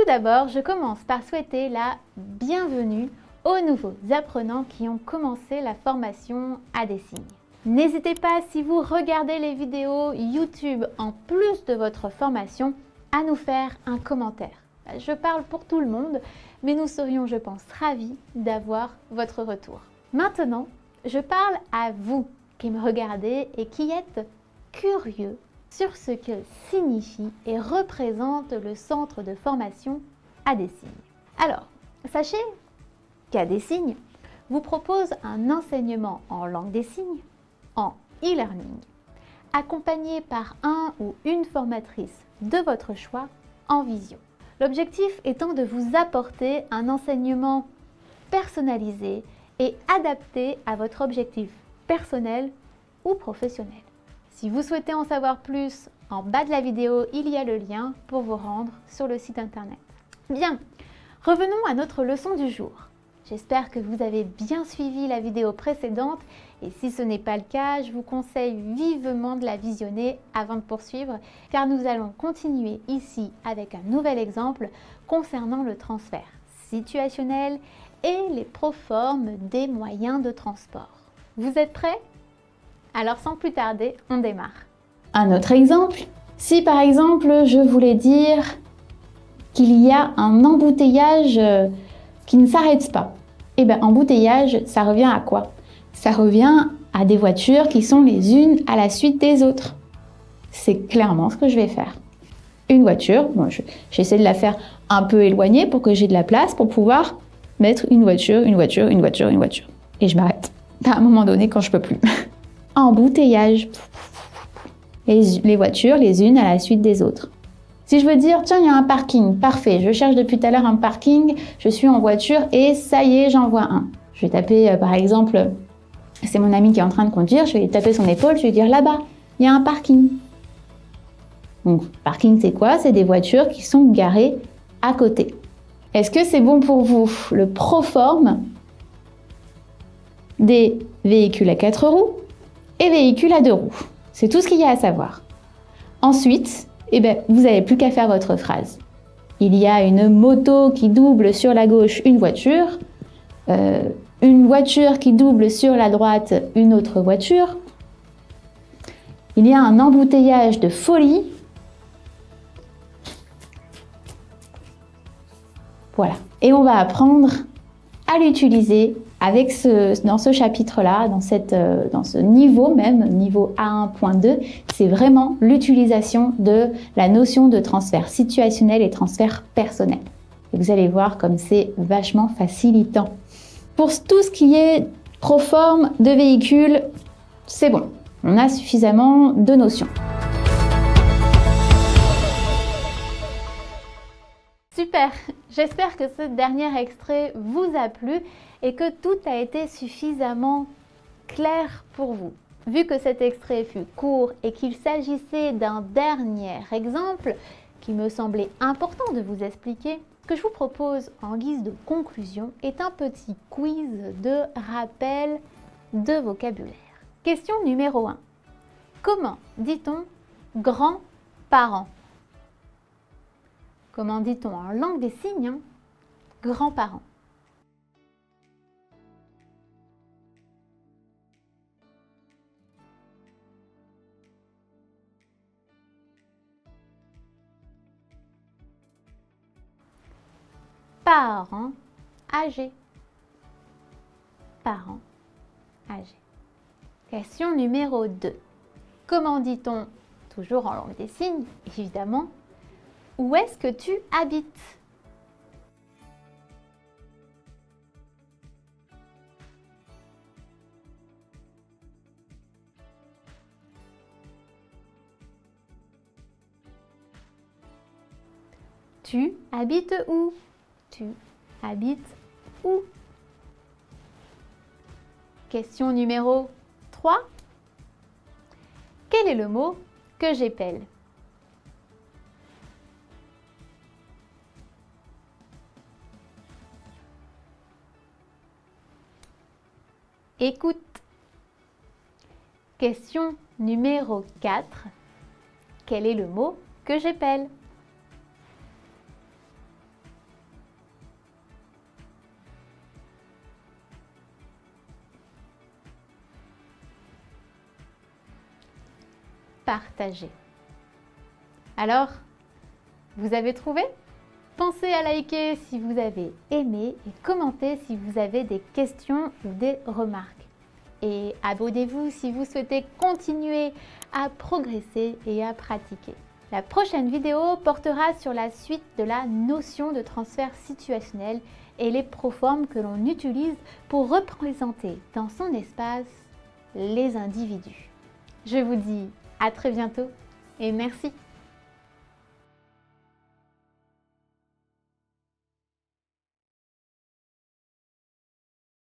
Tout d'abord, je commence par souhaiter la bienvenue aux nouveaux apprenants qui ont commencé la formation à des signes. N'hésitez pas, si vous regardez les vidéos YouTube en plus de votre formation, à nous faire un commentaire. Je parle pour tout le monde, mais nous serions, je pense, ravis d'avoir votre retour. Maintenant, je parle à vous qui me regardez et qui êtes curieux sur ce que signifie et représente le centre de formation à des signes. Alors, sachez qu'à des signes vous propose un enseignement en langue des signes, en e-learning, accompagné par un ou une formatrice de votre choix en visio. L'objectif étant de vous apporter un enseignement personnalisé et adapté à votre objectif personnel ou professionnel. Si vous souhaitez en savoir plus, en bas de la vidéo, il y a le lien pour vous rendre sur le site internet. Bien, revenons à notre leçon du jour. J'espère que vous avez bien suivi la vidéo précédente et si ce n'est pas le cas, je vous conseille vivement de la visionner avant de poursuivre car nous allons continuer ici avec un nouvel exemple concernant le transfert situationnel et les proformes des moyens de transport. Vous êtes prêts? Alors sans plus tarder, on démarre. Un autre exemple, si par exemple je voulais dire qu'il y a un embouteillage qui ne s'arrête pas, et bien embouteillage, ça revient à quoi? Ça revient à des voitures qui sont les unes à la suite des autres. C'est clairement ce que je vais faire. Une voiture, bon, j'essaie de la faire un peu éloignée pour que j'ai de la place pour pouvoir mettre une voiture, une voiture, une voiture, une voiture. Et je m'arrête à un moment donné quand je peux plus. Embouteillage. Les voitures les unes à la suite des autres. Si je veux dire, tiens, il y a un parking, parfait, je cherche depuis tout à l'heure un parking, je suis en voiture et ça y est, j'en vois un. Je vais taper, par exemple, c'est mon ami qui est en train de conduire, je vais lui taper son épaule, je vais lui dire là-bas, il y a un parking. Donc, parking, c'est quoi? C'est des voitures qui sont garées à côté. Est-ce que c'est bon pour vous? Le proforme des véhicules à 4 roues et véhicules à 2 roues. C'est tout ce qu'il y a à savoir. Ensuite, vous n'avez plus qu'à faire votre phrase. Il y a une moto qui double sur la gauche une voiture qui double sur la droite une autre voiture. Il y a un embouteillage de folie. Voilà. Et on va apprendre à l'utiliser dans ce chapitre-là, dans ce niveau même, niveau A1.2, c'est vraiment l'utilisation de la notion de transfert situationnel et transfert personnel. Et vous allez voir comme c'est vachement facilitant. Pour tout ce qui est proforme de véhicule, c'est bon, on a suffisamment de notions. Super, j'espère que ce dernier extrait vous a plu et que tout a été suffisamment clair pour vous. Vu que cet extrait fut court et qu'il s'agissait d'un dernier exemple qui me semblait important de vous expliquer, ce que je vous propose en guise de conclusion est un petit quiz de rappel de vocabulaire. Question numéro 1. Comment dit-on grands-parents? Comment dit-on en langue des signes, grands-parents? Parents âgés. Parents âgés. Question numéro 2. Comment dit-on, toujours en langue des signes, évidemment, où est-ce que tu habites? Tu habites où? Tu habites où? Question numéro 3. Quel est le mot que j'épelle? Écoute. Question numéro 4. Quel est le mot que j'épelle? partager. Alors, vous avez trouvé? Pensez à liker si vous avez aimé et commentez si vous avez des questions ou des remarques. Et abonnez-vous si vous souhaitez continuer à progresser et à pratiquer. La prochaine vidéo portera sur la suite de la notion de transfert situationnel et les proformes que l'on utilise pour représenter dans son espace les individus. Je vous dis à très bientôt et merci.